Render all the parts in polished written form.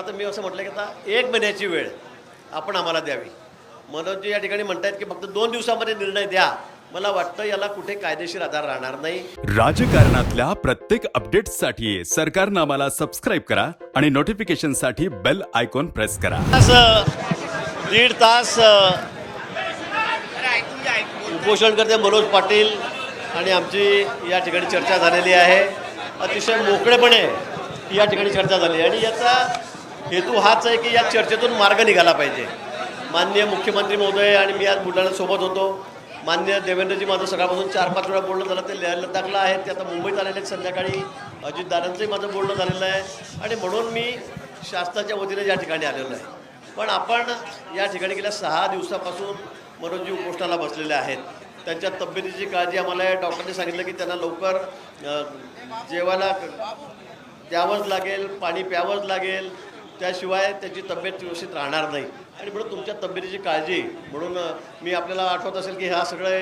आता मी असं म्हटलं की आता 1 महिन्याची वेळ आपण आम्हाला द्यावी. मनोजजी या ठिकाणी म्हणतायत की फक्त 2 दिवसामध्ये निर्णय द्या. मला वाटतं याला कुठे कायदेशीर आधार राहणार नाही. राजकारणातल्या प्रत्येक अपडेट्ससाठी सरकारनं आम्हाला सबस्क्राईब करा आणि नोटिफिकेशनसाठी बेल आयकॉन प्रेस करा. असं 1.5 तास उपोषणकर्ते मनोज पाटील आणि आमची या ठिकाणी चर्चा झालेली आहे. अतिशय मोकळेपणे या ठिकाणी चर्चा झाली आणि याचा हेतू हाच आहे की या चर्चेतून मार्ग निघाला पाहिजे. माननीय मुख्यमंत्री महोदय आणि मी आज बुलढाण्यासोबत होतो. माननीय देवेंद्रजी माझं सकाळपासून 4-5 वेळा बोलणं झालं, ते लडाखला आहेत, ते आता मुंबईत आलेले आहेत. संध्याकाळी अजितदादांचंही माझं बोलणं झालेलं आहे आणि म्हणून मी शासनाच्या वतीने या ठिकाणी आलेलो आहे. पण आपण या ठिकाणी गेल्या 6 दिवसापासून मनोजजी उपोषणाला बसलेले आहेत. त्यांच्या तब्येतीची काळजी आम्हाला आहे. डॉक्टरने सांगितलं की त्यांना लवकर जेवायला द्यावंच लागेल, पाणी प्यावंच लागेल, त्याशिवाय त्याची तब्येत व्यवस्थित राहणार नाही. आणि म्हणून तुमच्या तब्येतीची काळजी म्हणून मी आपल्याला आठवत असेल की हा सगळे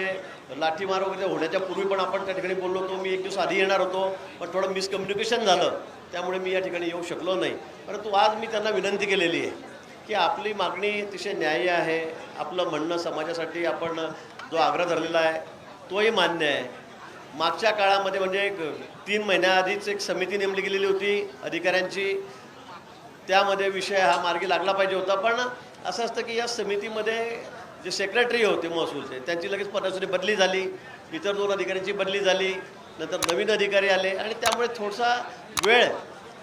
लाठीमार वगैरे होण्याच्या पूर्वी पण आपण त्या ठिकाणी बोललो होतो. मी 1 दिवस आधी येणार होतो, पण थोडं मिसकम्युनिकेशन झालं, त्यामुळे मी या ठिकाणी येऊ शकलो नाही. परंतु आज मी त्यांना विनंती केलेली आहे की आपली मागणी अतिशय न्याय्य आहे. आपलं म्हणणं समाजासाठी आपण जो आग्रह धरलेला आहे तोही मान्य आहे. मागच्या काळामध्ये म्हणजे 3 महिन्याआधीच एक समिती नेमली गेलेली होती अधिकाऱ्यांची. त्यामध्ये विषय हा मार्गी लागला पाहिजे होता. पण असं असतं की या समितीमध्ये जे सेक्रेटरी होते महसूलचे, त्यांची लगेच पदाची बदली झाली, इतर 2 अधिकाऱ्यांची बदली झाली, नंतर नवीन अधिकारी आले आणि त्यामुळे थोडासा वेळ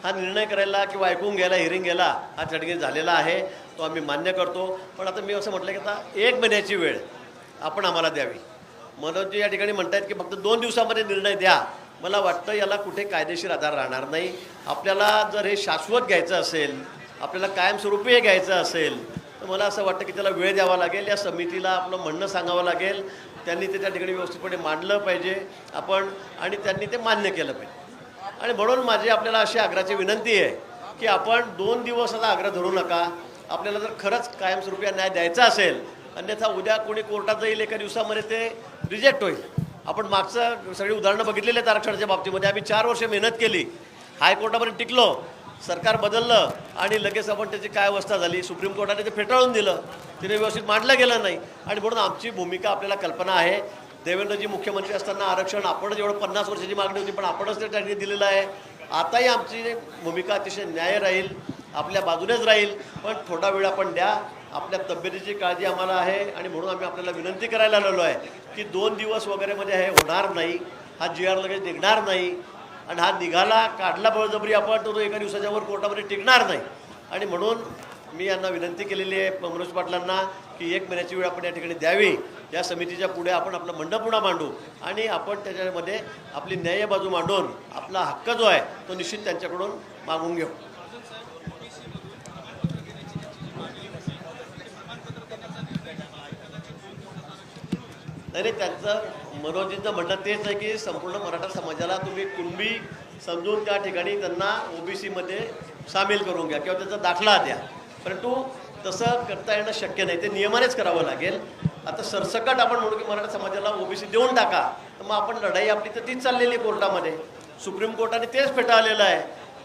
हा निर्णय करायला किंवा ऐकून घ्यायला, हिअरिंग घ्यायला हा त्या ठिकाणी झालेला आहे. तो आम्ही मान्य करतो. पण आता मी असं म्हटलं की आता 1 महिन्याची वेळ आपण आम्हाला द्यावी. मनोजजी या ठिकाणी म्हणतायत की फक्त 2 दिवसामध्ये निर्णय द्या. मला वाटतं याला कुठे कायदेशीर आधार राहणार नाही. आपल्याला जर हे शाश्वत घ्यायचं असेल, आपल्याला कायमस्वरूपी हे घ्यायचं असेल, तर मला असं वाटतं की त्याला वेळ द्यावा लागेल. या समितीला आपलं म्हणणं सांगावं लागेल. त्यांनी ते त्या ठिकाणी व्यवस्थितपणे मांडलं पाहिजे आपण आणि त्यांनी ते मान्य केलं पाहिजे. आणि म्हणून माझी आपल्याला अशी आग्रहाची विनंती आहे की आपण 2 दिवसाचा आग्रह धरू नका. आपल्याला जर खरंच कायमस्वरूपी न्याय द्यायचा असेल, अन्यथा उद्या कोणी कोर्टात जाईल, एका दिवसामध्ये ते रिजेक्ट होईल. आपण मागचं सगळी उदाहरणं बघितलेली आहेत आरक्षणाच्या बाबतीमध्ये. आम्ही 4 वर्ष मेहनत केली, हायकोर्टापर्यंत टिकलो, सरकार बदललं आणि लगेच आपण त्याची काय अवस्था झाली, सुप्रीम कोर्टाने ते फेटाळून दिलं, तिने व्यवस्थित मांडलं गेलं नाही. आणि म्हणून आमची भूमिका आपल्याला कल्पना आहे. देवेंद्रजी मुख्यमंत्री असताना आरक्षण आपणच एवढं 50 वर्षाची मागणी होती, पण आपणच ते त्यांनी दिलेलं आहे. आताही आमची भूमिका अतिशय न्याय राहील, आपल्या बाजूनेच राहील. पण थोडा वेळ आपण द्या. आपल्या तब्येतीची काळजी आम्हाला आहे आणि म्हणून आम्ही आपल्याला विनंती करायला आलेलो आहे की 2 दिवस वगैरेमध्ये हे होणार नाही. हा GR लगेच निघणार नाही आणि हा निघाला, काढला बळजबरी आपण, तो एका दिवसाच्या वर कोर्टामध्ये टिकणार नाही. आणि म्हणून मी यांना विनंती केलेली आहे मनोज पाटलांना की 1 महिन्याची वेळ आपण या ठिकाणी द्यावी. या समितीच्या पुढे आपण आपलं म्हणणं पुन्हा मांडू आणि आपण त्याच्यामध्ये आपली न्याय्य बाजू मांडून आपला हक्क जो आहे तो निश्चित त्यांच्याकडून मागून घेऊ. नाही, त्यांचं मनोजींचं म्हणणं तेच आहे की संपूर्ण मराठा समाजाला तुम्ही कुणबी समजून त्या ठिकाणी त्यांना OBCमध्ये सामील करून घ्या किंवा त्याचा दाखला द्या. परंतु तसं करता येणं शक्य नाही, ते नियमानेच करावं लागेल. आता सरसकट आपण म्हणू की मराठा समाजाला OBC देऊन टाका, तर मग आपण लढाई आपली तर तीच चाललेली कोर्टामध्ये, सुप्रीम कोर्टाने तेच फेटाळलेलं आहे.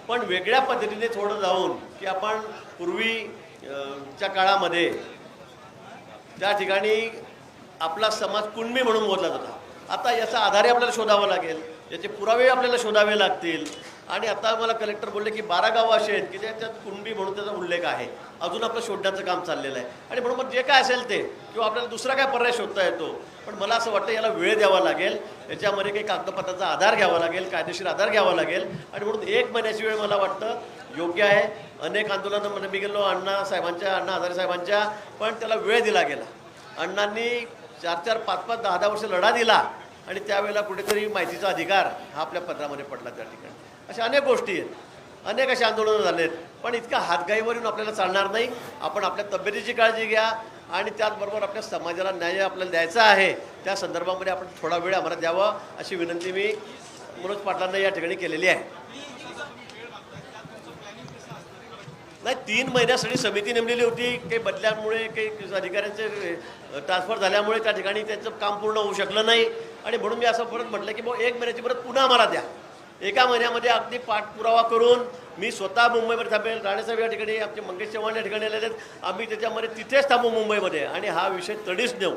पण वेगळ्या पद्धतीने थोडं जाऊन की आपण पूर्वीच्या काळामध्ये त्या ठिकाणी आपला समाज कुणबी म्हणून मोजला जातो. आता याचा आधारही आपल्याला शोधावा लागेल, याचे पुरावे आपल्याला शोधावे लागतील. आणि आता मला कलेक्टर बोलले की 12 गावं असे आहेत की त्याच्यात कुणबी म्हणून त्याचा उल्लेख आहे. अजून आपलं शोधण्याचं काम चाललेलं आहे. आणि म्हणून मग जे काय असेल ते किंवा आपल्याला दुसरा काय पर्याय शोधता येतो. पण मला असं वाटतं याला वेळ द्यावा लागेल, याच्यामध्ये काही कागदपत्राचा आधार घ्यावा लागेल, कायदेशीर आधार घ्यावा लागेल. आणि म्हणून 1 महिन्याची वेळ मला वाटतं योग्य आहे. अनेक आंदोलनामध्ये मी गेलो अण्णा हजारे साहेबांच्या, पण त्याला वेळ दिला गेला. अण्णांनी 4-4, 5-5, 10-10 वर्ष लढा दिला आणि त्यावेळेला कुठेतरी माहितीचा अधिकार हा आपल्या पत्रामध्ये पडला. त्या ठिकाणी अशा अनेक गोष्टी आहेत, अनेक असे आंदोलनं झाले आहेत. पण इतका हातगाईवर येऊन आपल्याला चालणार नाही. आपण आपल्या तब्येतीची काळजी घ्या आणि त्याचबरोबर आपल्या समाजाला न्याय आपल्याला द्यायचा आहे, त्या संदर्भामध्ये आपण थोडा वेळ आम्हाला द्यावा अशी विनंती मी मनोज पाटलांना या ठिकाणी केलेली आहे. नाही, 3 महिन्यासाठी समिती नेमलेली होती. काही बदल्यामुळे काही अधिकाऱ्यांचे ट्रान्सफर झाल्यामुळे त्या ठिकाणी त्यांचं काम पूर्ण होऊ शकलं नाही. आणि म्हणून मी असं परत म्हटलं की 1 महिन्याची परत पुन्हा आम्हाला द्या. एका महिन्यामध्ये अगदी पाठपुरावा करून मी स्वतः मुंबईमध्ये थांबेल. राणेसाहेब या ठिकाणी, आमचे मंगेश चव्हाण या ठिकाणी आलेले आहेत. आम्ही त्याच्यामध्ये तिथेच थांबू मुंबईमध्ये आणि हा विषय तडीच नेऊ.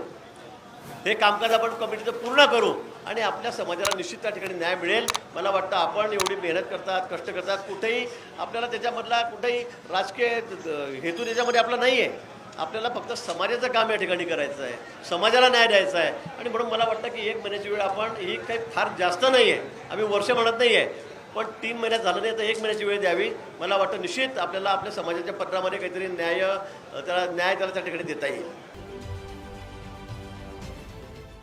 हे कामकाज आपण कमिटीचं पूर्ण करू आणि आपल्या समाजाला निश्चित त्या ठिकाणी न्याय मिळेल. मला वाटतं आपण एवढी मेहनत करतात, कष्ट करतात, कुठेही आपल्याला त्याच्यामधला कुठेही राजकीय हेतू त्याच्यामध्ये आपला नाही आहे. आपल्याला फक्त समाजाचं काम या ठिकाणी करायचं आहे, समाजाला न्याय द्यायचा आहे. आणि म्हणून मला वाटतं की 1 महिन्याची वेळ आपण ही काही फार जास्त नाही आहे, आम्ही वर्ष म्हणत नाही आहे, पण 3 महिन्यात झालं नाही तर 1 महिन्याची वेळ द्यावी. मला वाटतं निश्चित आपल्याला आपल्या समाजाच्या पत्रामध्ये काहीतरी न्याय त्याला त्या ठिकाणी देता येईल.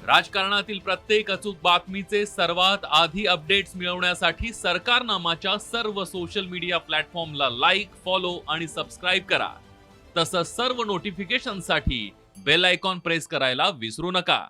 राजकारणातील प्रत्येक अचूक बातमीचे सर्वात आधी अपडेट्स मिळवण्यासाठी सरकारनामाच्या सर्व सोशल मीडिया प्लॅटफॉर्मला लाईक, फॉलो आणि सबस्क्राईब करा. तसंच सर्व नोटिफिकेशनसाठी बेल आयकॉन प्रेस करायला विसरू नका.